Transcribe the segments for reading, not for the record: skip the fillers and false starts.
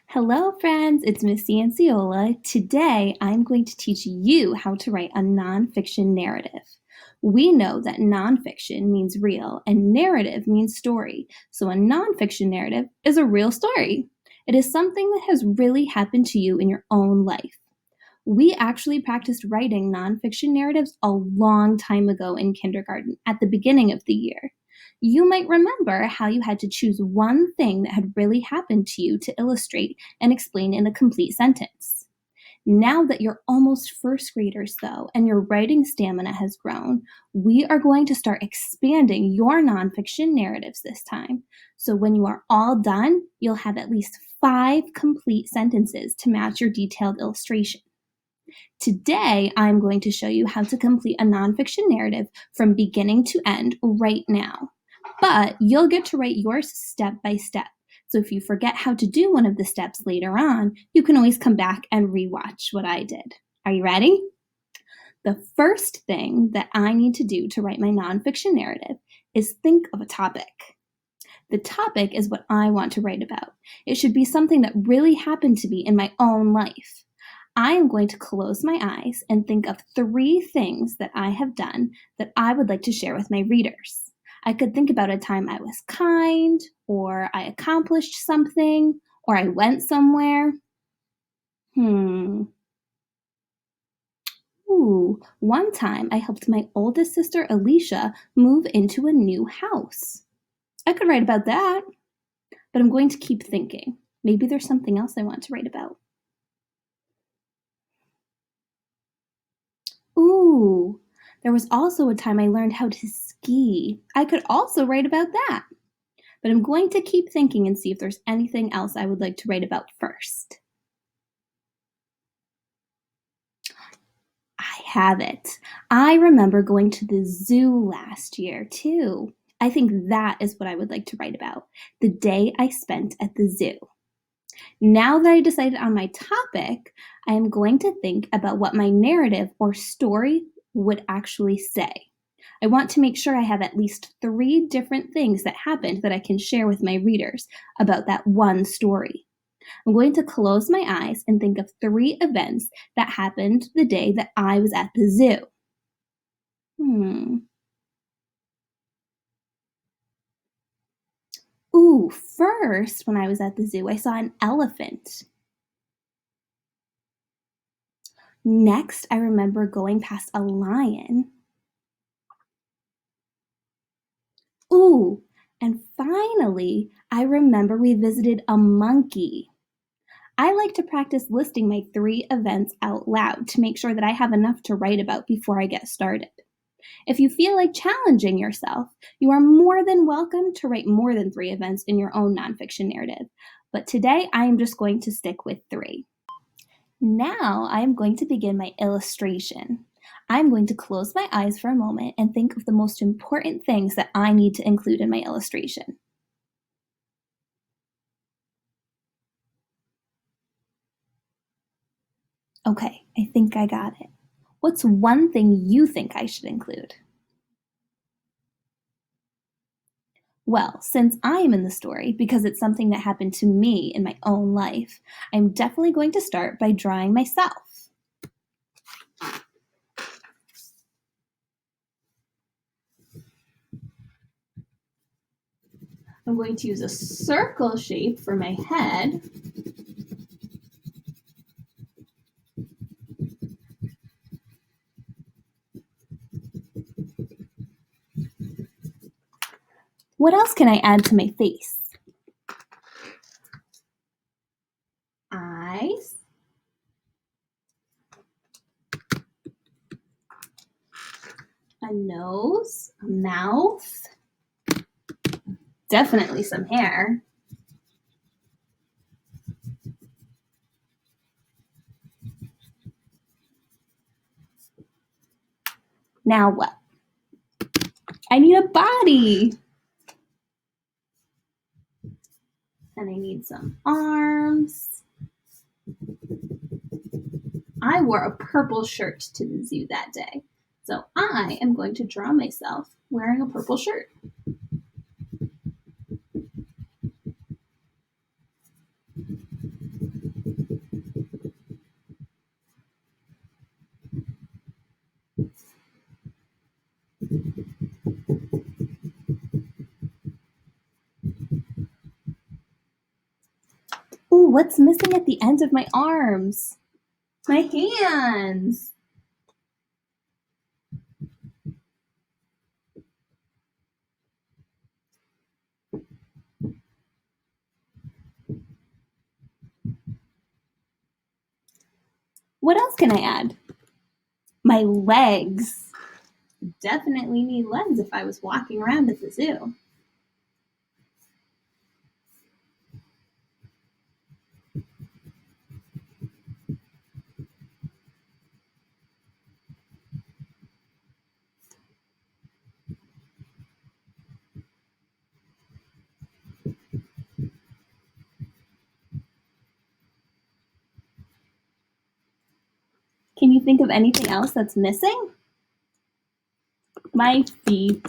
Hello, friends. It's Miss Cianciola. Today, I'm going to teach you how to write a nonfiction narrative. We know that nonfiction means real and narrative means story. So a nonfiction narrative is a real story. It is something that has really happened to you in your own life. We actually practiced writing nonfiction narratives a long time ago in kindergarten at the beginning of the year. You might remember how you had to choose one thing that had really happened to you to illustrate and explain in a complete sentence. Now that you're almost first graders, though, and your writing stamina has grown, we are going to start expanding your nonfiction narratives this time. So when you are all done, you'll have at least 5 complete sentences to match your detailed illustration. Today, I'm going to show you how to complete a nonfiction narrative from beginning to end right now. But you'll get to write yours step by step. So if you forget how to do one of the steps later on, you can always come back and rewatch what I did. Are you ready? The first thing that I need to do to write my nonfiction narrative is think of a topic. The topic is what I want to write about. It should be something that really happened to me in my own life. I am going to close my eyes and think of 3 things that I have done that I would like to share with my readers. I could think about a time I was kind, or I accomplished something, or I went somewhere. One time I helped my oldest sister Alicia move into a new house. I could write about that, but I'm going to keep thinking. Maybe there's something else I want to write about. There was also a time I learned how to ski. I could also write about that. But I'm going to keep thinking and see if there's anything else I would like to write about first. I have it. I remember going to the zoo last year, too. I think that is what I would like to write about, the day I spent at the zoo. Now that I decided on my topic, I am going to think about what my narrative or story would actually say. I want to make sure I have at least 3 different things that happened that I can share with my readers about that one story. I'm going to close my eyes and think of 3 events that happened the day that I was at the zoo. First, when I was at the zoo, I saw an elephant. Next, I remember going past a lion. And finally, I remember we visited a monkey. I like to practice listing my 3 events out loud to make sure that I have enough to write about before I get started. If you feel like challenging yourself, you are more than welcome to write more than 3 events in your own nonfiction narrative. But today, I am just going to stick with 3. Now, I am going to begin my illustration. I'm going to close my eyes for a moment and think of the most important things that I need to include in my illustration. Okay, I think I got it. What's one thing you think I should include? Well, since I am in the story, because it's something that happened to me in my own life, I'm definitely going to start by drawing myself. I'm going to use a circle shape for my head. What else can I add to my face? Eyes. A nose, a mouth, definitely some hair. Now what? I need a body. And I need some arms. I wore a purple shirt to the zoo that day, so I am going to draw myself wearing a purple shirt. Ooh, what's missing at the end of my arms? My hands. What else can I add? My legs. Definitely need legs if I was walking around at the zoo. Can you think of anything else that's missing? My feet.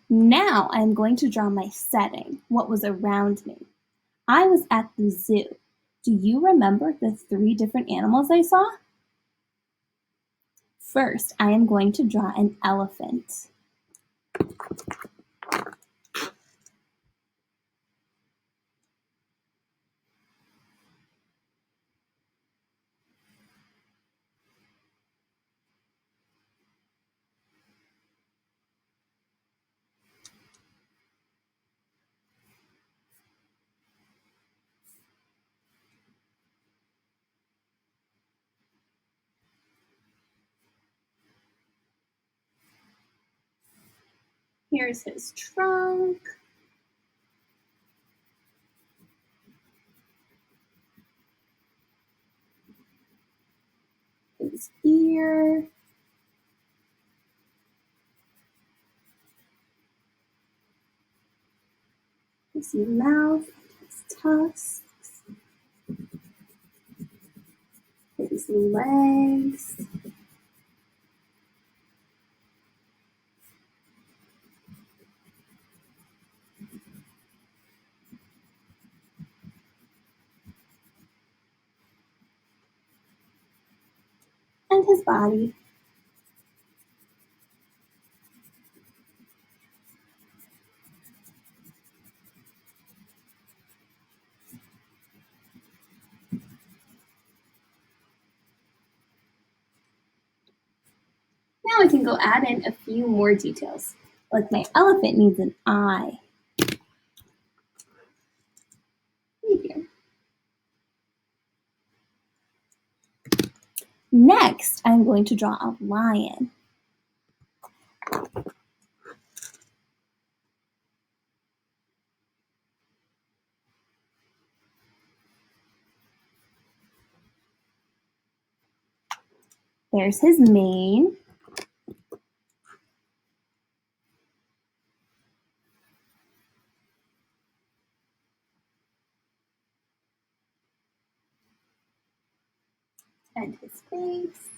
Now I'm going to draw my setting, what was around me. I was at the zoo. Do you remember the 3 different animals I saw? First, I am going to draw an elephant. Here's his trunk. His ear. His mouth, his tusks, his legs. And his body. Now I can go add in a few more details, like my elephant needs an eye. Right here. Next, I'm going to draw a lion. There's his mane. And his face.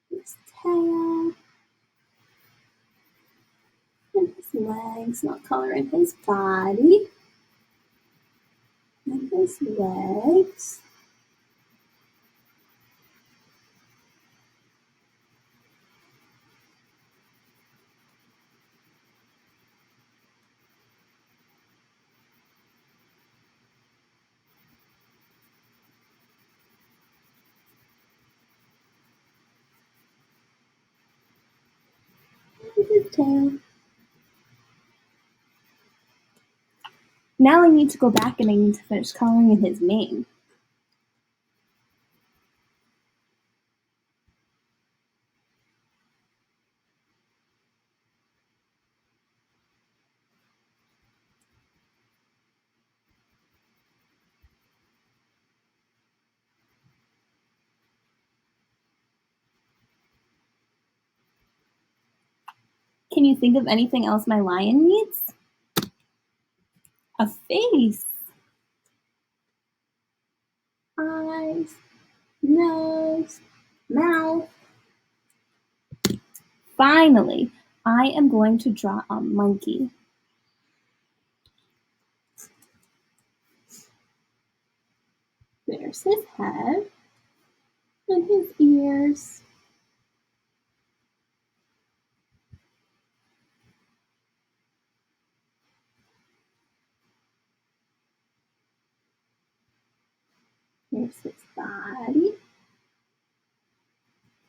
His tail. And his legs, not coloring his body. And his legs. And his tail. Now I need to go back and I need to finish coloring in his mane. Can you think of anything else my lion needs? A face, eyes, nose, mouth. Finally, I am going to draw a monkey. There's his head and his ears. Here's his body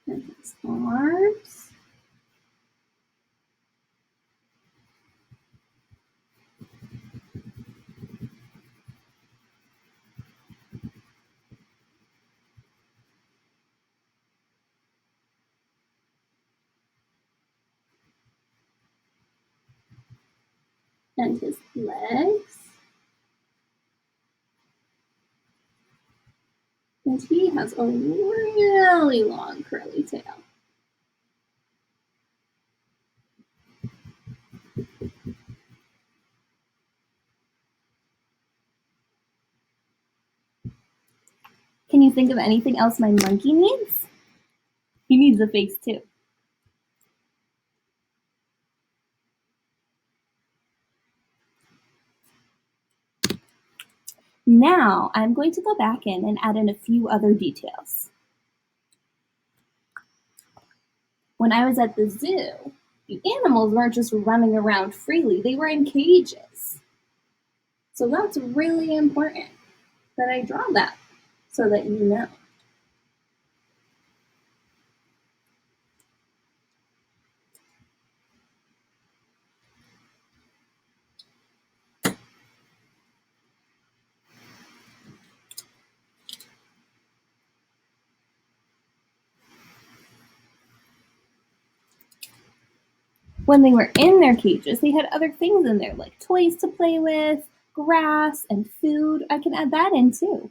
and his arms. And his legs. And he has a really long curly tail. Can you think of anything else my monkey needs? He needs a face too. Now I'm going to go back in and add in a few other details. When I was at the zoo, the animals weren't just running around freely, they were in cages. So that's really important that I draw that so that you know. When they were in their cages, they had other things in there, like toys to play with, grass, and food. I can add that in too.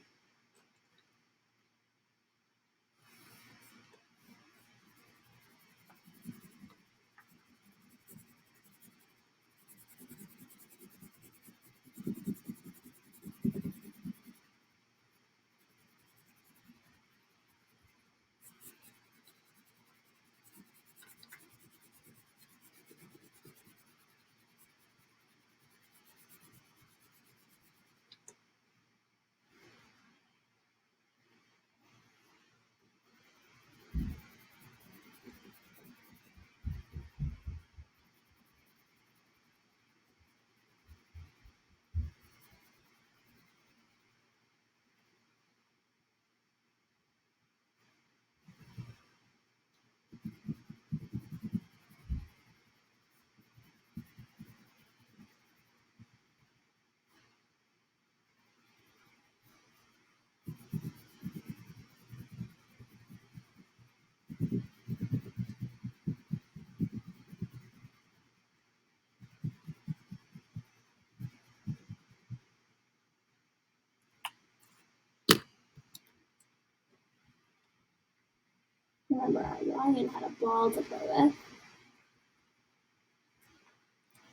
Remember, our lion had a ball to play with,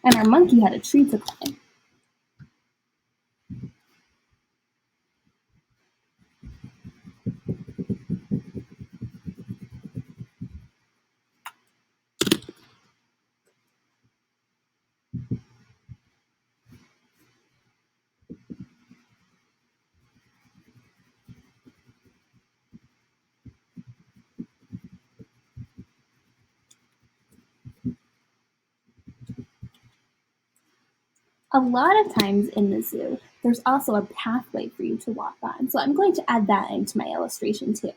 and our monkey had a tree to climb. A lot of times in the zoo, there's also a pathway for you to walk on. So I'm going to add that into my illustration too.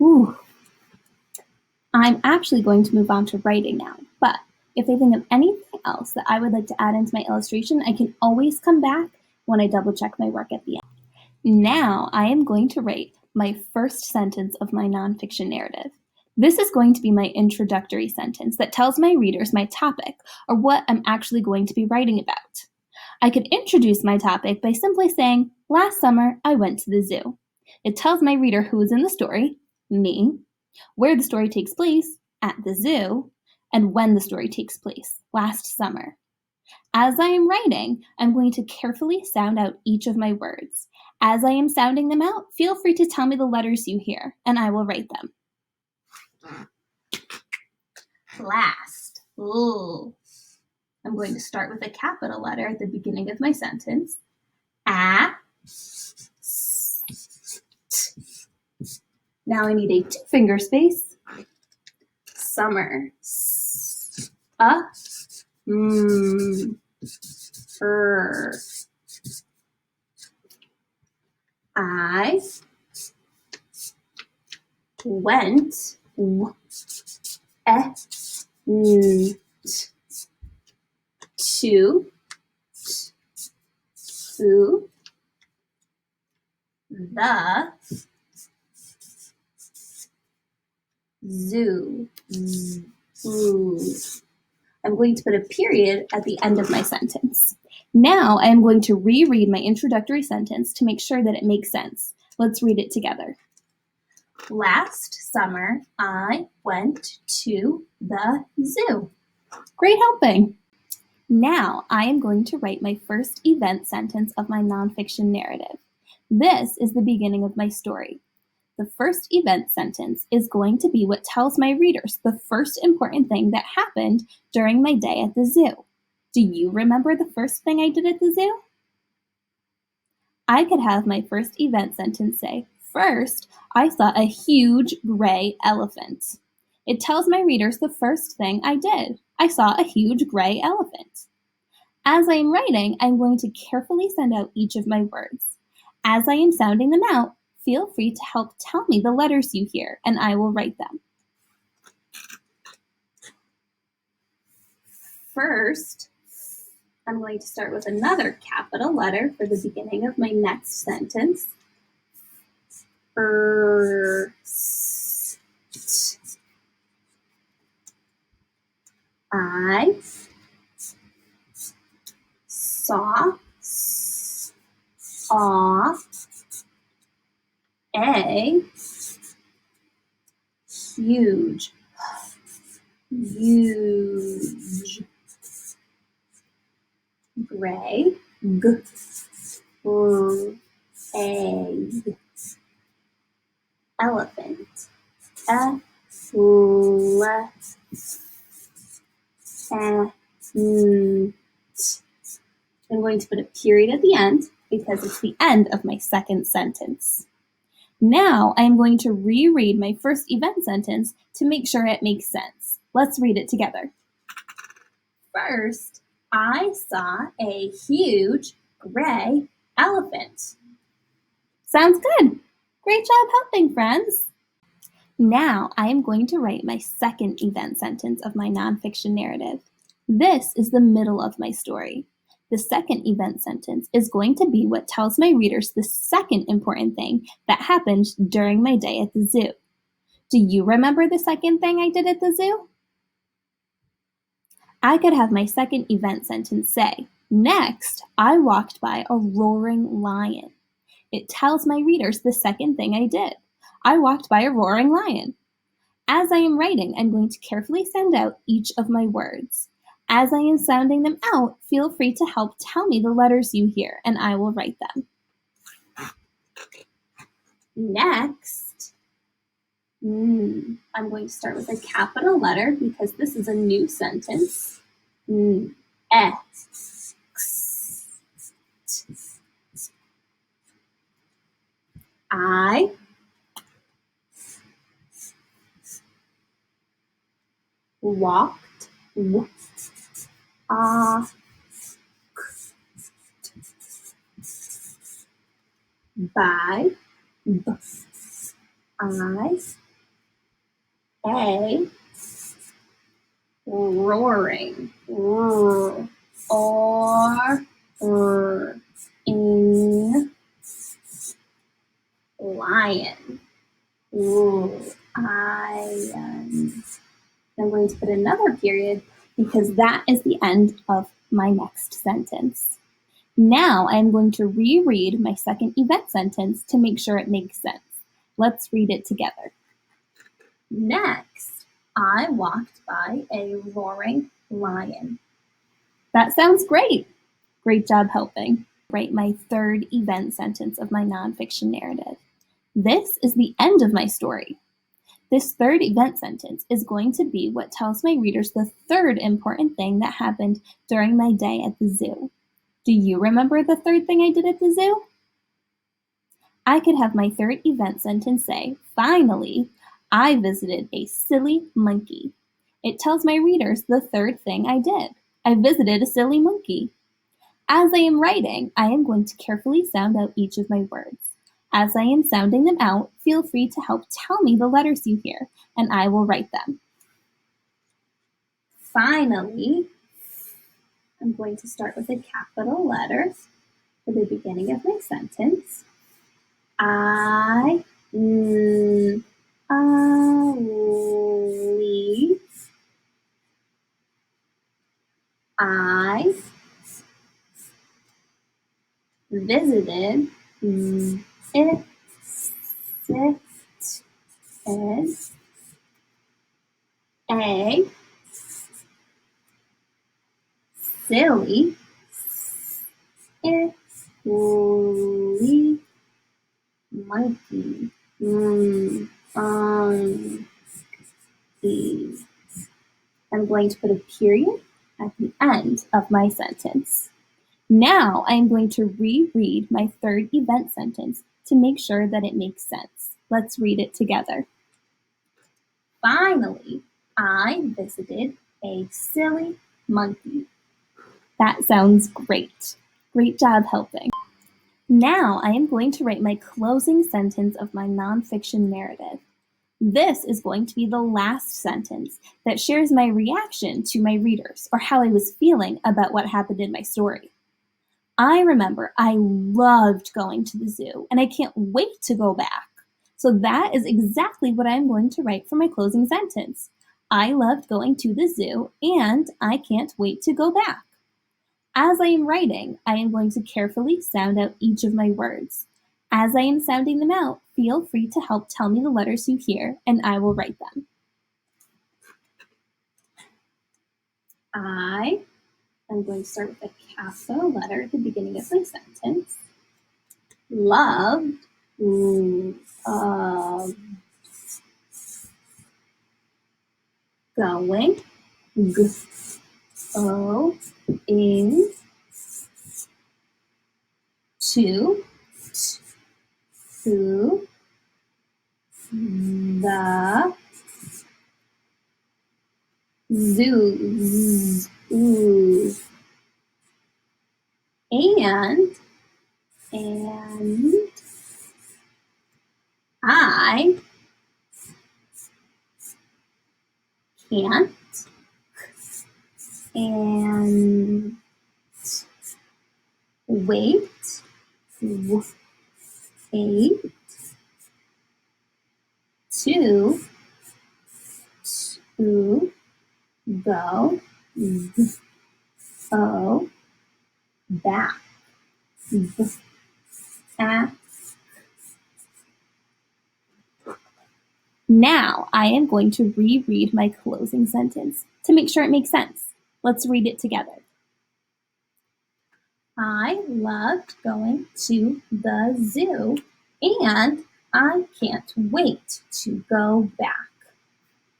Ooh. I'm actually going to move on to writing now, but if I think of anything else that I would like to add into my illustration, I can always come back when I double check my work at the end. Now I am going to write my first sentence of my nonfiction narrative. This is going to be my introductory sentence that tells my readers my topic or what I'm actually going to be writing about. I could introduce my topic by simply saying, "Last summer, I went to the zoo." It tells my reader who is in the story, me, where the story takes place, at the zoo, and when the story takes place, last summer. As I am writing, I'm going to carefully sound out each of my words. As I am sounding them out, feel free to tell me the letters you hear, and I will write them. Last. Ooh. I'm going to start with a capital letter at the beginning of my sentence. A. Now I need a two-finger space. Summer. A. I went to the zoo. I'm going to put a period at the end of my sentence. Now I am going to reread my introductory sentence to make sure that it makes sense. Let's read it together. Last summer, I went to the zoo. Great helping! Now I am going to write my first event sentence of my nonfiction narrative. This is the beginning of my story. The first event sentence is going to be what tells my readers the first important thing that happened during my day at the zoo. Do you remember the first thing I did at the zoo? I could have my first event sentence say, "First, I saw a huge gray elephant." It tells my readers the first thing I did. I saw a huge gray elephant. As I am writing, I'm going to carefully send out each of my words. As I am sounding them out, feel free to help tell me the letters you hear, and I will write them. First, I'm going to start with another capital letter for the beginning of my next sentence. First. I saw a huge gray egg elephant. I'm going to put a period at the end because it's the end of my second sentence. Now I'm going to reread my first event sentence to make sure it makes sense. Let's read it together. First, I saw a huge gray elephant. Sounds good. Great job helping, friends. Now I am going to write my second event sentence of my nonfiction narrative. This is the middle of my story. The second event sentence is going to be what tells my readers the second important thing that happened during my day at the zoo. Do you remember the second thing I did at the zoo? I could have my second event sentence say, "Next, I walked by a roaring lion." It tells my readers the second thing I did. I walked by a roaring lion. As I am writing, I'm going to carefully sound out each of my words. As I am sounding them out, feel free to help tell me the letters you hear, and I will write them. Next, I'm going to start with a capital letter because this is a new sentence. X. I walked by A, roaring, r, or, in, lion, iron. I'm going to put another period because that is the end of my next sentence. Now I'm going to reread my second event sentence to make sure it makes sense. Let's read it together. Next, I walked by a roaring lion. That sounds great. Great job helping. Write my third event sentence of my nonfiction narrative. This is the end of my story. This third event sentence is going to be what tells my readers the third important thing that happened during my day at the zoo. Do you remember the third thing I did at the zoo? I could have my third event sentence say, finally, I visited a silly monkey. It tells my readers the third thing I did. I visited a silly monkey. As I am writing, I am going to carefully sound out each of my words. As I am sounding them out, feel free to help tell me the letters you hear, and I will write them. Finally, I'm going to start with a capital letter for the beginning of my sentence. I, I visited, it, a silly, monkey, I'm going to put a period at the end of my sentence. Now I'm going to reread my third event sentence to make sure that it makes sense. Let's read it together. Finally, I visited a silly monkey. That sounds great. Great job helping. Now I am going to write my closing sentence of my nonfiction narrative. This is going to be the last sentence that shares my reaction to my readers or how I was feeling about what happened in my story. I remember I loved going to the zoo and I can't wait to go back. So that is exactly what I'm going to write for my closing sentence. I loved going to the zoo and I can't wait to go back. As I am writing, I am going to carefully sound out each of my words. As I am sounding them out, feel free to help tell me the letters you hear, and I will write them. I am going to start with a capital letter at the beginning of my sentence. Loved, going, in, to the zoo, and I can't and wait to go back. Now I am going to reread my closing sentence to make sure it makes sense. Let's read it together. I loved going to the zoo and I can't wait to go back.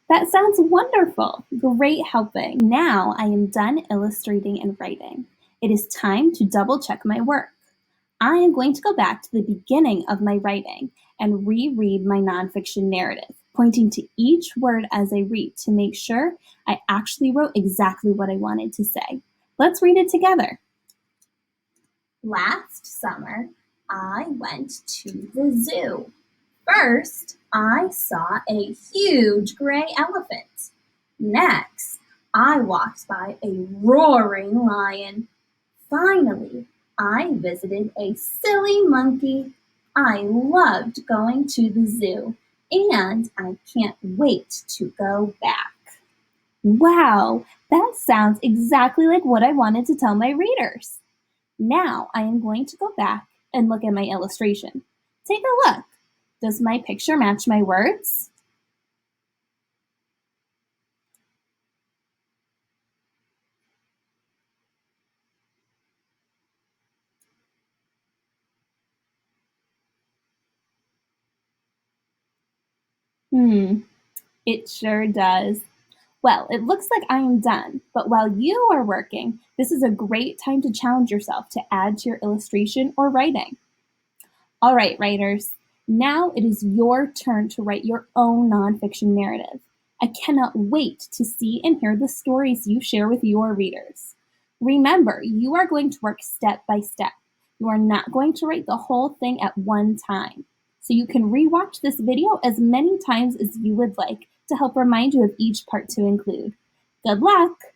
That sounds wonderful. Great helping. Now I am done illustrating and writing. It is time to double check my work. I am going to go back to the beginning of my writing and reread my nonfiction narrative, pointing to each word as I read to make sure I actually wrote exactly what I wanted to say. Let's read it together. Last summer, I went to the zoo. First, I saw a huge gray elephant. Next, I walked by a roaring lion. Finally, I visited a silly monkey. I loved going to the zoo, and I can't wait to go back. Wow, that sounds exactly like what I wanted to tell my readers. Now I am going to go back and look at my illustration. Take a look. Does my picture match my words? It sure does. Well, it looks like I am done, but while you are working, this is a great time to challenge yourself to add to your illustration or writing. All right, writers, now it is your turn to write your own nonfiction narrative. I cannot wait to see and hear the stories you share with your readers. Remember, you are going to work step by step. You are not going to write the whole thing at one time. So you can rewatch this video as many times as you would like to help remind you of each part to include. Good luck!